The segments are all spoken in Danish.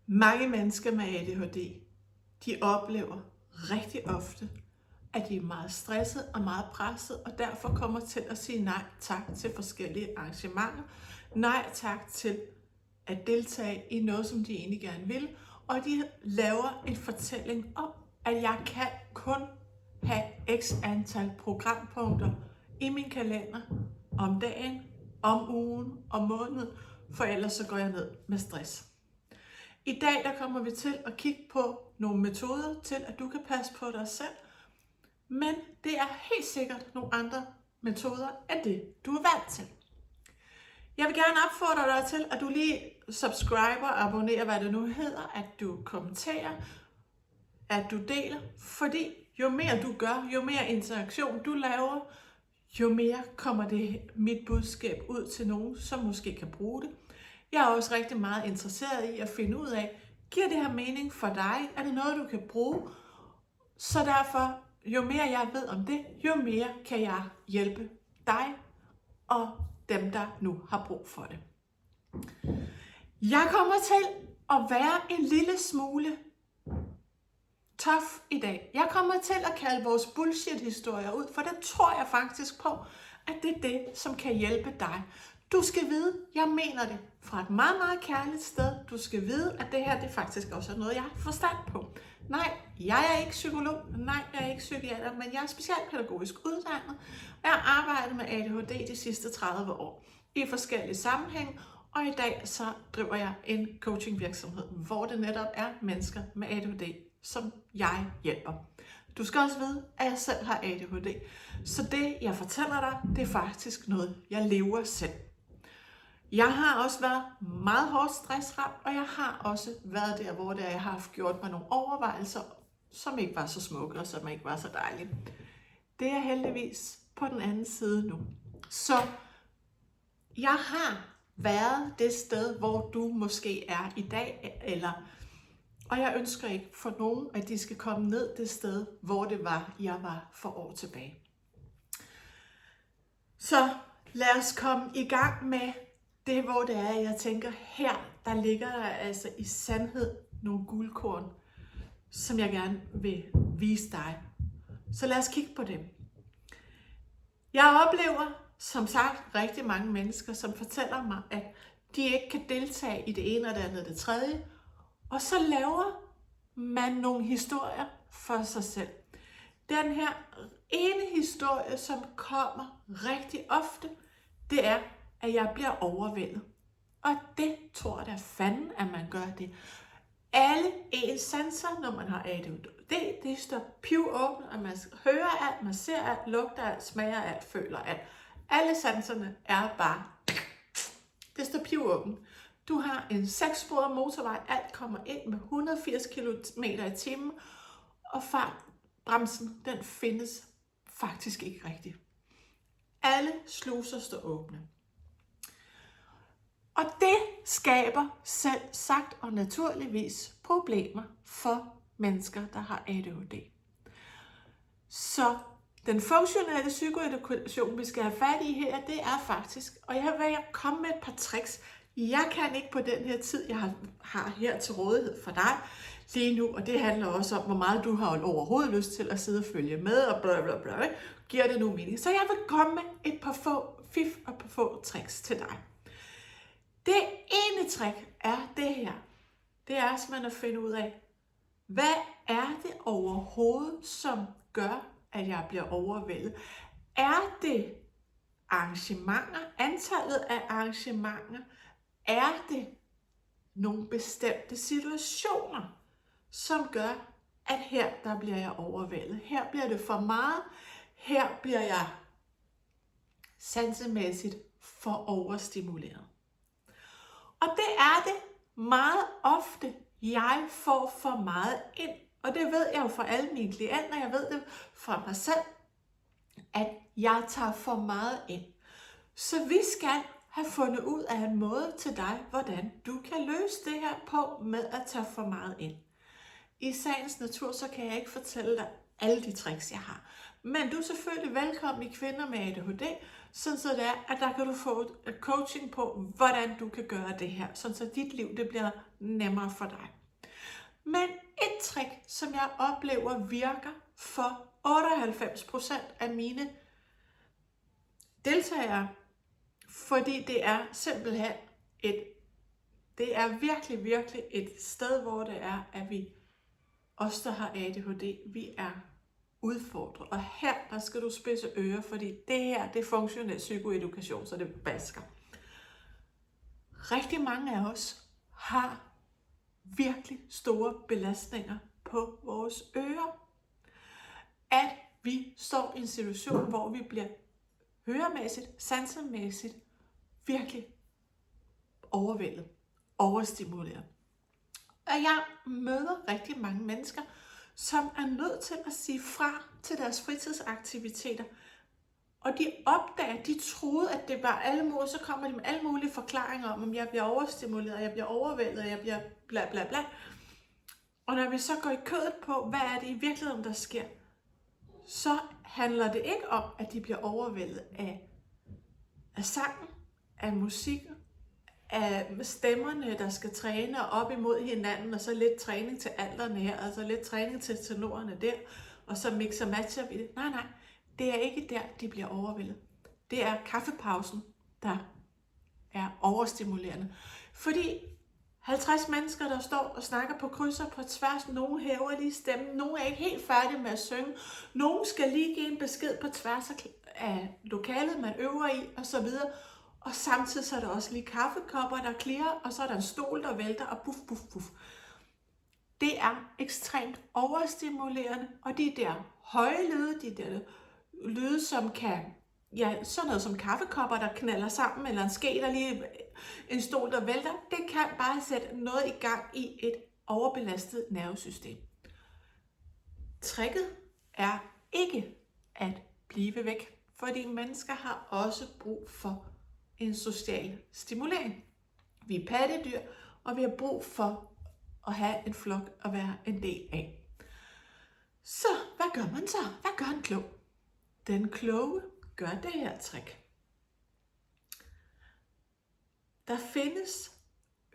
Mange mennesker med ADHD, de oplever rigtig ofte, at de er meget stresset og meget presset, og derfor kommer til at sige nej tak til forskellige arrangementer. Nej tak til at deltage i noget, som de egentlig gerne vil, og de laver en fortælling om, at jeg kan kun have x antal programpunkter i min kalender om dagen, om ugen, om måneden, for ellers så går jeg ned med stress. I dag der kommer vi til at kigge på nogle metoder til, at du kan passe på dig selv, men det er helt sikkert nogle andre metoder end det, du er vant til. Jeg vil gerne opfordre dig til, at du lige subscriber, abonnerer, hvad det nu hedder, at du kommenterer, at du deler, fordi jo mere du gør, jo mere interaktion du laver, jo mere kommer det mit budskab ud til nogen, som måske kan bruge det. Jeg er også rigtig meget interesseret i at finde ud af, giver det her mening for dig? Er det noget, du kan bruge? Så derfor, jo mere jeg ved om det, jo mere kan jeg hjælpe dig og dem, der nu har brug for det. Jeg kommer til at være en lille smule tough i dag. Jeg kommer til at kalde vores bullshit-historier ud, for det tror jeg faktisk på, at det er det, som kan hjælpe dig. Du skal vide, jeg mener det fra et meget, meget kærligt sted. Du skal vide, at det her det faktisk også er noget, jeg har forstand på. Nej, jeg er ikke psykolog. Nej, jeg er ikke psykiater, men jeg er specialpædagogisk uddannet. Og jeg har arbejdet med ADHD de sidste 30 år i forskellige sammenhænge. Og i dag så driver jeg en coachingvirksomhed, hvor det netop er mennesker med ADHD, som jeg hjælper. Du skal også vide, at jeg selv har ADHD. Så det, jeg fortæller dig, det er faktisk noget, jeg lever selv. Jeg har også været meget hårdt stressramt, og jeg har også været der, hvor jeg har gjort mig nogle overvejelser, som ikke var så smukke og som ikke var så dejlige. Det er heldigvis på den anden side nu. Så jeg har været det sted, hvor du måske er i dag, og jeg ønsker ikke for nogen, at de skal komme ned det sted, hvor det var, jeg var for år tilbage. Så lad os komme i gang med det, hvor det er, jeg tænker, her der ligger der altså i sandhed nogle guldkorn, som jeg gerne vil vise dig. Så lad os kigge på dem. Jeg oplever, som sagt, rigtig mange mennesker, som fortæller mig, at de ikke kan deltage i det ene og det andet og det tredje, og så laver man nogle historier for sig selv. Den her ene historie, som kommer rigtig ofte, det er, at jeg bliver overvældet. Og det tror jeg da fanden, at man gør det. Alle ens sanser, når man har ADHD, det står pivåbent, og man hører alt, man ser alt, lugter alt, smager alt, føler alt. Alle sanserne er bare, det står pivåbent. Du har en 6-sporet motorvej, alt kommer ind med 180 km i timen, og fartbremsen, den findes faktisk ikke rigtigt. Alle sluser står åbne. Og det skaber selv sagt og naturligvis problemer for mennesker, der har ADHD. Så den funktionelle psykoedukation, vi skal have fat i her, det er faktisk, og jeg vil komme med et par tricks. Jeg kan ikke på den her tid, jeg har her til rådighed for dig lige nu, og det handler også om, hvor meget du har overhovedet lyst til at sidde og følge med, og bla bla bla, giver det nu mening. Så jeg vil komme med et par få fif og par få tricks til dig. Det ene trick er det her. Det er simpelthen at finde ud af, hvad er det overhovedet, som gør, at jeg bliver overvældet? Er det arrangementer, antallet af arrangementer? Er det nogle bestemte situationer, som gør, at her der bliver jeg overvældet? Her bliver det for meget. Her bliver jeg sansemæssigt for overstimuleret. Og det er det meget ofte, jeg får for meget ind. Og det ved jeg jo fra alle mine klienter, jeg ved det fra mig selv, at jeg tager for meget ind. Så vi skal have fundet ud af en måde til dig, hvordan du kan løse det her på med at tage for meget ind. I sagens natur, så kan jeg ikke fortælle dig alle de tricks, jeg har. Men du er selvfølgelig velkommen i Kvinder med ADHD, sådan så det er, at der kan du få coaching på, hvordan du kan gøre det her, sådan så dit liv det bliver nemmere for dig. Men et trick, som jeg oplever virker for 98% af mine deltagere, fordi det er simpelthen det er virkelig, virkelig et sted, hvor det er, at vi, os der har ADHD, vi er udfordret. Og her, der skal du spidse ører, fordi det her, det er funktionel psykoedukation, så det basker. Rigtig mange af os har virkelig store belastninger på vores ører. At vi står i en situation, hvor vi bliver høremæssigt, sansemæssigt virkelig overvældet, overstimuleret. Og jeg møder rigtig mange mennesker, som er nødt til at sige fra til deres fritidsaktiviteter. Og de opdager, de troede, at det var alle mulige, så kommer de med alle mulige forklaringer om jeg bliver overstimuleret, jeg bliver overvældet, jeg bliver bla bla bla. Og når vi så går i kødet på, hvad er det i virkeligheden, der sker, så handler det ikke om, at de bliver overvældet af sangen, af musikken, af stemmerne, der skal træne op imod hinanden, og så lidt træning til alterne her, altså lidt træning til tenorerne der, og så mixer matcher vi det. Nej, det er ikke der, de bliver overvældet. Det er kaffepausen, der er overstimulerende. Fordi 50 mennesker, der står og snakker på krydser på tværs, nogen hæver lige stemmen, nogen er ikke helt færdige med at synge, nogen skal lige give en besked på tværs af lokalet, man øver i, og så videre. Og samtidig så er der også lige kaffekopper, der klirrer, og så er der en stol, der vælter, og puff, puff, puff. Det er ekstremt overstimulerende, og de der høje lyde, de der lyde, som kan, ja, sådan noget som kaffekopper, der knalder sammen, eller en ske, der lige en stol, der vælter, det kan bare sætte noget i gang i et overbelastet nervesystem. Tricket er ikke at blive væk, fordi mennesker har også brug for en social stimulering. Vi er pattedyr, og vi har brug for at have en flok at være en del af. Så hvad gør man så? Hvad gør en klog? Den kloge gør det her trick. Der findes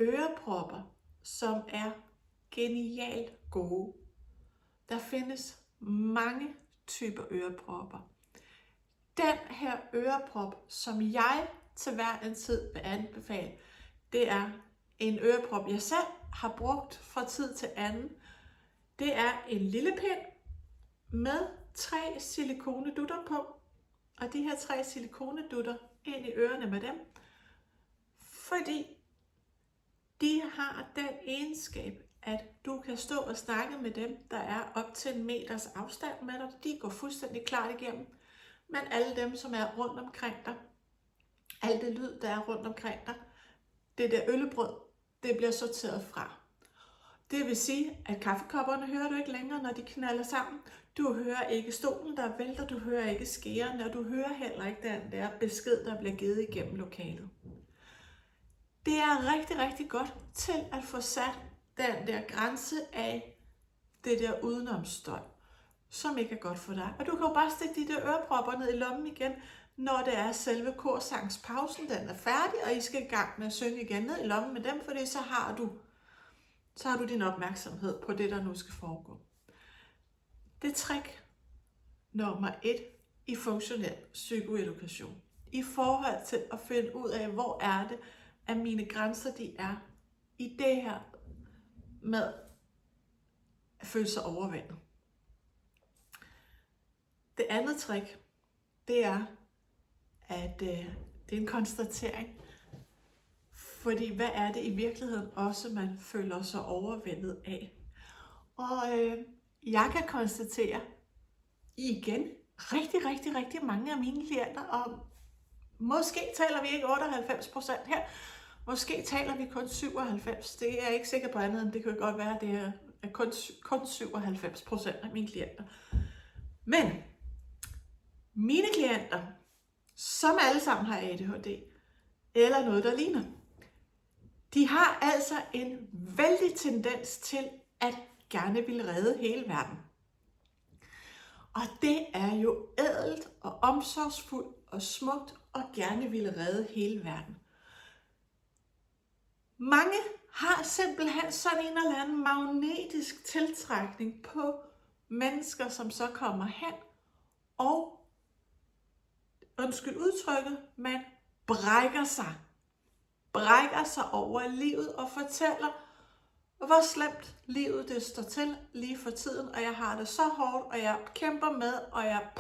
ørepropper, som er genialt gode. Der findes mange typer ørepropper. Den her øreprop, som jeg til hver en tid vil anbefale, det er en øreprop, jeg selv har brugt fra tid til anden. Det er en lille pind med 3 silikonedutter på, og de her 3 silikonedutter ind i ørerne med dem, fordi de har den egenskab, at du kan stå og snakke med dem, der er op til 1 meters afstand med dig. De går fuldstændig klart igennem. Men alle dem, som er rundt omkring dig, alt det lyd, der er rundt omkring dig, det der øllebrød, det bliver sorteret fra. Det vil sige, at kaffekopperne hører du ikke længere, når de knalder sammen. Du hører ikke stolen, der vælter, du hører ikke skærene, og du hører heller ikke den der besked, der bliver givet igennem lokalet. Det er rigtig, rigtig godt til at få sat den der grænse af det der udenomstøj, som ikke er godt for dig. Og du kan jo bare stikke de der ørepropper ned i lommen igen, når det er selve korsangspausen, den er færdig, og I skal i gang med at synge igen ned i lommen med dem, fordi så har du din opmærksomhed på det, der nu skal foregå. Det er trick nummer 1 i funktionel psykoedukation. I forhold til at finde ud af, hvor er det, at mine grænser de er i det her med at føle sig overvældet. Det andet trick, det er, at det er en konstatering. Fordi hvad er det i virkeligheden også, man føler sig overvældet af? Og jeg kan konstatere igen rigtig mange af mine klienter, og måske taler vi ikke 98% her, måske taler vi kun 97%. Det er jeg ikke sikker på andet, end det kan godt være, at det er kun 97% af mine klienter. Men mine klienter, som alle sammen har ADHD, eller noget, der ligner, de har altså en vældig tendens til at gerne vil redde hele verden. Og det er jo ædelt og omsorgsfuldt og smukt og gerne ville redde hele verden. Mange har simpelthen sådan en eller anden magnetisk tiltrækning på mennesker, som så kommer hen og, undskyld udtrykket, man brækker sig over livet og fortæller, hvor slemt livet det står til lige for tiden, og jeg har det så hårdt, og jeg kæmper med, og jeg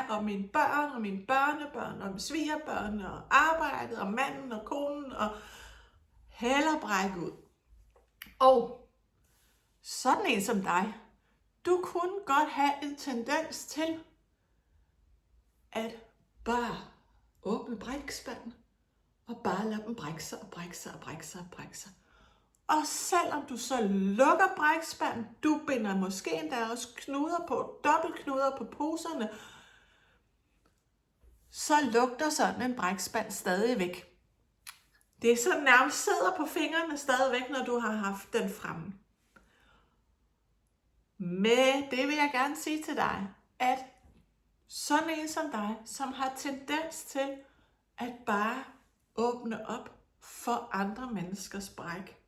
og mine børn, og mine børnebørn, og mine svigerbørn, og arbejdet, og manden, og konen, og heller brække ud. Og sådan en som dig, du kunne godt have en tendens til at bare åbne brækspanden, og bare lade dem brække sig. Og selvom du så lukker brækspanden, du binder måske endda også knuder på, dobbeltknuder på poserne, så lugter sådan en brækspand stadigvæk. Det er så nærmest sidder på fingrene stadigvæk, når du har haft den fremme. Men det vil jeg gerne sige til dig, at sådan en som dig, som har tendens til at bare åbne op for andre menneskers bræk,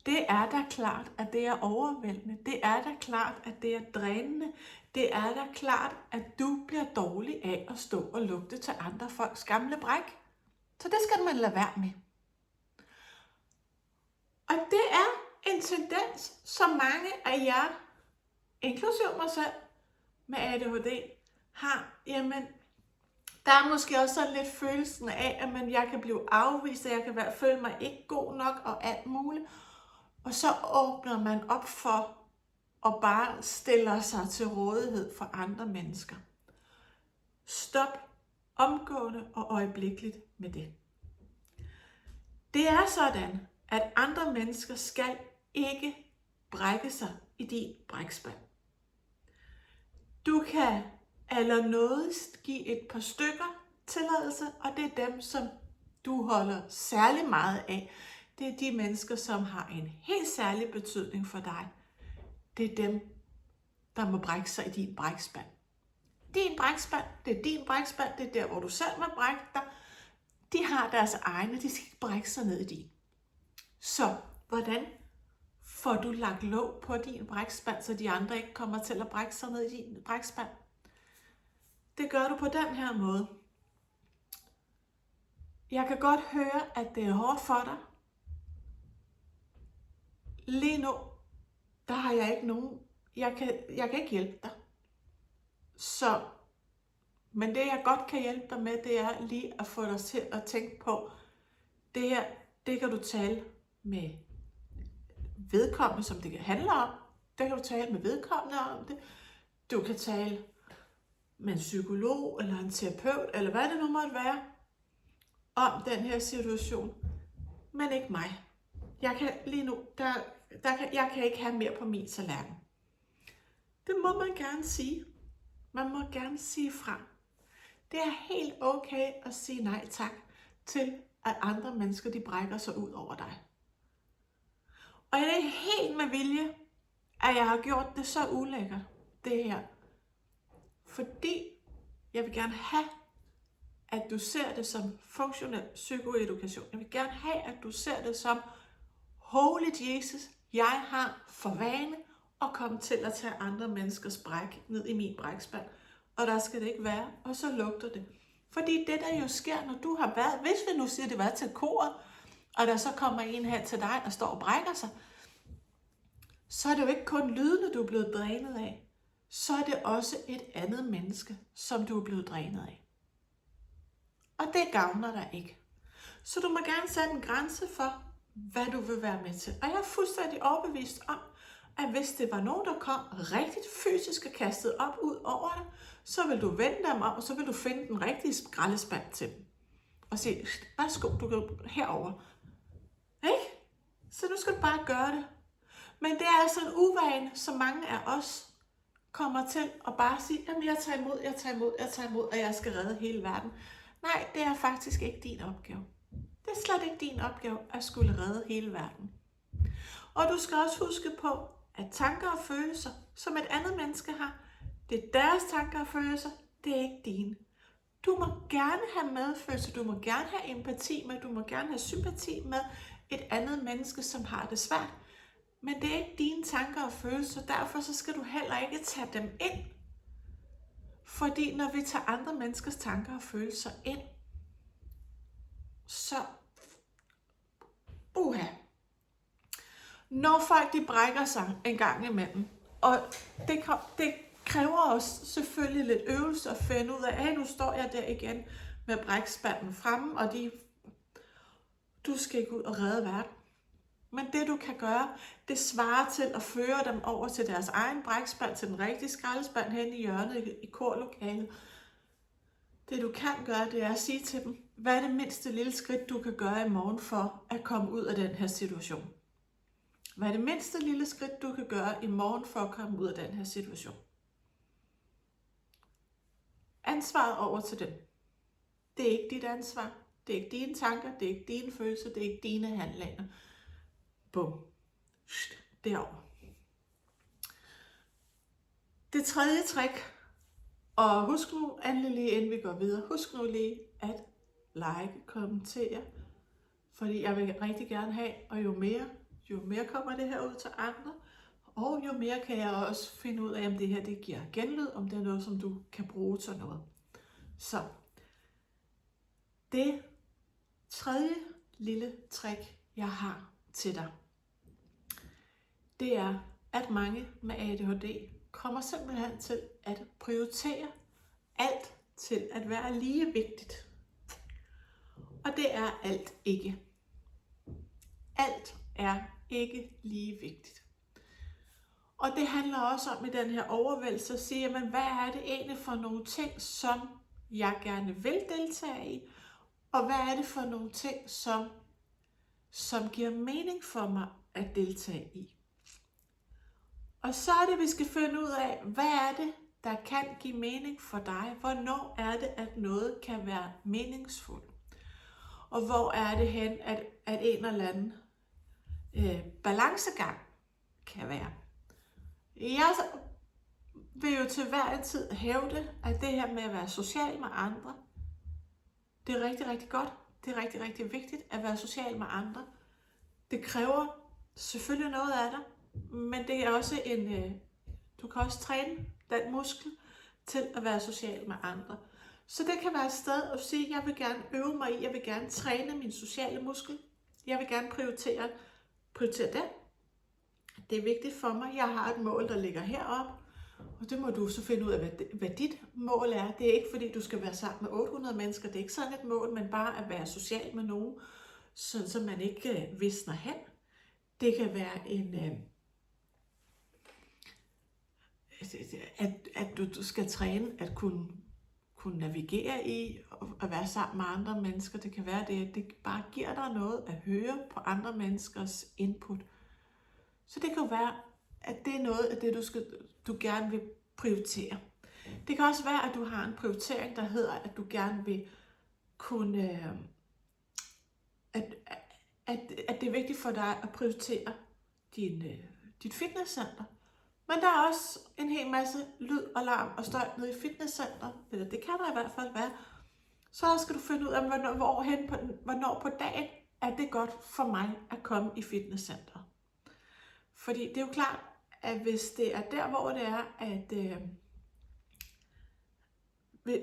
det er da klart, at det er overvældende. Det er da klart, at det er drænende. Det er da klart, at du bliver dårlig af at stå og lugte til andre folks gamle bræk. Så det skal man lade være med. Og det er en tendens, som mange af jer, inklusive mig selv, med ADHD, har. Jamen, der er måske også sådan lidt følelsen af, at jeg kan blive afvist, og jeg kan føle mig ikke god nok og alt muligt. Og så åbner man op for og bare stiller sig til rådighed for andre mennesker. Stop omgående og øjeblikkeligt med det. Det er sådan, at andre mennesker skal ikke brække sig i din brækspand. Du kan allernådigst give et par stykker tilladelse, og det er dem, som du holder særlig meget af. Det er de mennesker, som har en helt særlig betydning for dig. Det er dem, der må brække sig i din brækspand. Din brækspand, det er din brækspand, det er der, hvor du selv må brække dig. De har deres egne, de skal ikke brække sig ned i din. Så hvordan får du lagt låg på din brækspand, så de andre ikke kommer til at brække sig ned i din brækspand? Det gør du på den her måde. Jeg kan godt høre, at det er hårdt for dig. Lige nu, der har jeg ikke nogen. Jeg kan ikke hjælpe dig. Men det jeg godt kan hjælpe dig med, det er lige at få dig til at tænke på, det her, det kan du tale med vedkommende, som det handler om. Det kan du tale med vedkommende om det. Du kan tale med en psykolog eller en terapeut, eller hvad det nu måtte være, om den her situation. Men ikke mig. Jeg kan lige nu, jeg kan ikke have mere på min tallerken. Det må man gerne sige. Man må gerne sige fra. Det er helt okay at sige nej tak til, at andre mennesker de brækker sig ud over dig. Og det er helt med vilje, at jeg har gjort det så ulækkert, det her. Fordi jeg vil gerne have, at du ser det som funktionel psykoedukation. Jeg vil gerne have, at du ser det som Holy Jesus. Jeg har for vane at komme til at tage andre menneskers bræk ned i min brækspand. Og der skal det ikke være, og så lugter det. Fordi det der jo sker, når du har været, hvis vi nu siger, det var til koret, og der så kommer en her til dig og står og brækker sig, så er det jo ikke kun lydene, du er blevet drænet af. Så er det også et andet menneske, som du er blevet drænet af. Og det gavner dig ikke. Så du må gerne sætte en grænse for, hvad du vil være med til. Og jeg er fuldstændig overbevist om, at hvis det var nogen, der kom rigtig fysisk og kastet op ud over dig, så vil du vende dem om, og så vil du finde den rigtige skraldespand til dem. Og sige, værsgo, du kan herover. Ikke? Så nu skal du bare gøre det. Men det er altså en uvane, som mange af os kommer til at bare sige, jamen jeg tager imod, og jeg skal redde hele verden. Nej, det er faktisk ikke din opgave. Det er slet ikke din opgave at skulle redde hele verden. Og du skal også huske på, at tanker og følelser, som et andet menneske har, Det er deres tanker og følelser, det er ikke dine. Du må gerne have medfølelse, du må gerne have empati med, du må gerne have sympati med et andet menneske, som har det svært. Men det er ikke dine tanker og følelser, derfor så skal du heller ikke tage dem ind. Fordi når vi tager andre menneskers tanker og følelser ind, så når folk de brækker sig en gang imellem, og det kræver også selvfølgelig lidt øvelse at finde ud af, hey, nu står jeg der igen med brækspanden fremme, og du skal ikke ud og redde verden. Men det du kan gøre, det svarer til at føre dem over til deres egen brækspand, til den rigtige skraldespand hen i hjørnet i korlokalet. Det du kan gøre, det er at sige til dem, hvad er det mindste lille skridt, du kan gøre i morgen for at komme ud af den her situation? Hvad er det mindste lille skridt, du kan gøre i morgen for at komme ud af den her situation? Ansvaret over til dem. Det er ikke dit ansvar. Det er ikke dine tanker. Det er ikke dine følelser. Det er ikke dine handlinger. Bum. Derovre. Det tredje trick. Og husk nu endelig lige, inden vi går videre. Husk nu lige at like, kommentere. Fordi jeg vil rigtig gerne have, og jo mere kommer det her ud til andre, og jo mere kan jeg også finde ud af, om det her det giver genlyd, om det er noget, som du kan bruge til noget. Så det tredje lille trick, jeg har til dig, det er, at mange med ADHD kommer simpelthen til at prioritere alt til at være lige vigtigt. Og det er alt ikke. Alt er ikke lige vigtigt. Og det handler også om i den her overvældelse at sige, jamen, hvad er det egentlig for nogle ting, som jeg gerne vil deltage i, og hvad er det for nogle ting, som giver mening for mig at deltage i. Og så er det, vi skal finde ud af, hvad er det, der kan give mening for dig? Hvornår er det, at noget kan være meningsfuldt? Og hvor er det hen, at en eller anden balancegang kan være? Jeg vil jo til hver tid hævde, at det her med at være social med andre, det er rigtig, rigtig godt. Det er rigtig, rigtig vigtigt at være social med andre. Det kræver selvfølgelig noget af dig, men det er også du kan også træne den muskel til at være social med andre. Så det kan være et sted at sige, at jeg vil gerne øve mig i, jeg vil gerne træne min sociale muskel. Jeg vil gerne prioritere det. Det er vigtigt for mig. Jeg har et mål, der ligger heroppe, og det må du så finde ud af, hvad dit mål er. Det er ikke fordi, du skal være sammen med 800 mennesker. Det er ikke sådan et mål, men bare at være social med nogen, så man ikke visner hen. Det kan være at du skal træne at kunne navigere i og at være sammen med andre mennesker. Det kan være, at det bare giver dig noget at høre på andre menneskers input. Så det kan jo være, at det er noget af det, du gerne vil prioritere. Det kan også være, at du har en prioritering, der hedder, at du gerne vil kunne, at det er vigtigt for dig at prioritere dit fitnesscenter. Men der er også en hel masse lyd og larm og støj nede i fitnesscenteret, eller det kan der i hvert fald være. Så skal du finde ud af, hvornår på dagen er det godt for mig at komme i fitnesscenteret. Fordi det er jo klart, at hvis det er der, hvor det er, at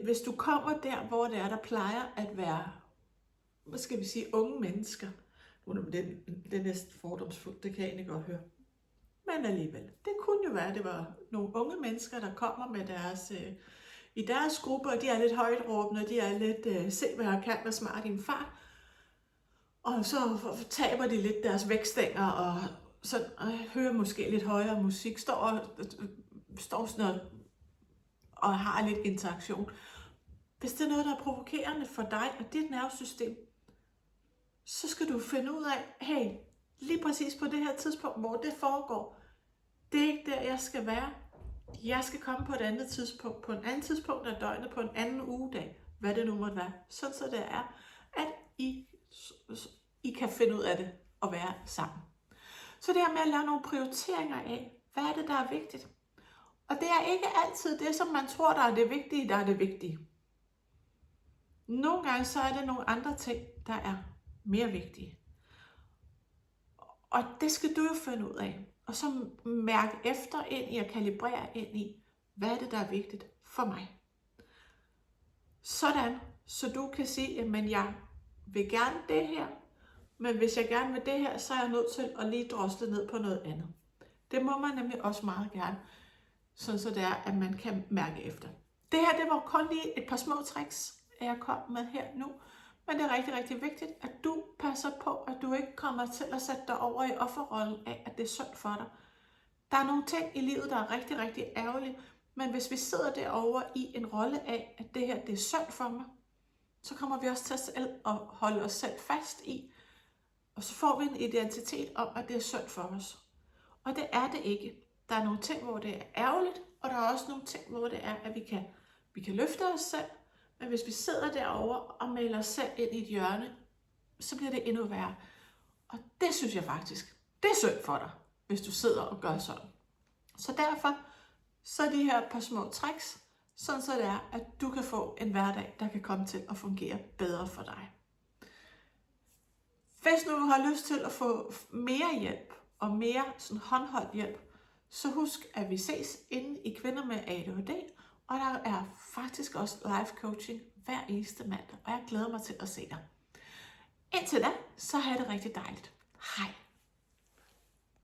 hvis du kommer der, hvor det er, der plejer at være, hvad skal vi sige, unge mennesker, det er næsten fordomsfuldt, det kan jeg egentlig godt høre. Men alligevel, det kunne jo være, at det var nogle unge mennesker, der kommer med i deres gruppe, og de er lidt højtråbende, og de er lidt, se hvad jeg kan, hvor smart din far. Og så taber de lidt deres vækstænger, og hører måske lidt højere musik, står sådan og har lidt interaktion. Hvis det er noget, der er provokerende for dig og dit nervesystem, så skal du finde ud af, hey, lige præcis på det her tidspunkt, hvor det foregår, det er ikke der, jeg skal være. Jeg skal komme på et andet tidspunkt, på en anden tidspunkt af døgnet, på en anden ugedag, hvad det nu måtte være. Sådan så det er, at I kan finde ud af det og være sammen. Så det her med at lave nogle prioriteringer af, hvad er det, der er vigtigt? Og det er ikke altid det, som man tror, der er det vigtige, der er det vigtige. Nogle gange så er det nogle andre ting, der er mere vigtige. Og det skal du jo finde ud af. Og så mærke efter ind i og kalibrere ind i, hvad er det, der er vigtigt for mig. Sådan, så du kan sige, at jeg vil gerne det her, men hvis jeg gerne vil det her, så er jeg nødt til at lige drosle ned på noget andet. Det må man nemlig også meget gerne, sådan så det er, at man kan mærke efter. Det her, det var kun lige et par små tricks, jeg kom med her nu. Men det er rigtig, rigtig vigtigt, at du passer på, at du ikke kommer til at sætte dig over i offerrollen af, at det er synd for dig. Der er nogle ting i livet, der er rigtig, rigtig ærgerlige, men hvis vi sidder derovre i en rolle af, at det her, det er synd for mig, så kommer vi også til selv at holde os selv fast i, og så får vi en identitet om, at det er synd for os. Og det er det ikke. Der er nogle ting, hvor det er ærgerligt, og der er også nogle ting, hvor det er, at vi kan løfte os selv, men hvis vi sidder derovre og maler os selv ind i et hjørne, så bliver det endnu værre. Og det synes jeg faktisk, det er synd for dig, hvis du sidder og gør sådan. Så derfor, så er de her par små tricks, sådan så det er, at du kan få en hverdag, der kan komme til at fungere bedre for dig. Hvis nu du har lyst til at få mere hjælp, og mere sådan håndholdt hjælp, så husk, at vi ses inde i Kvinder med ADHD, og der er faktisk også live coaching hver eneste mandag, og jeg glæder mig til at se dig. Indtil da, så have det rigtig dejligt. Hej!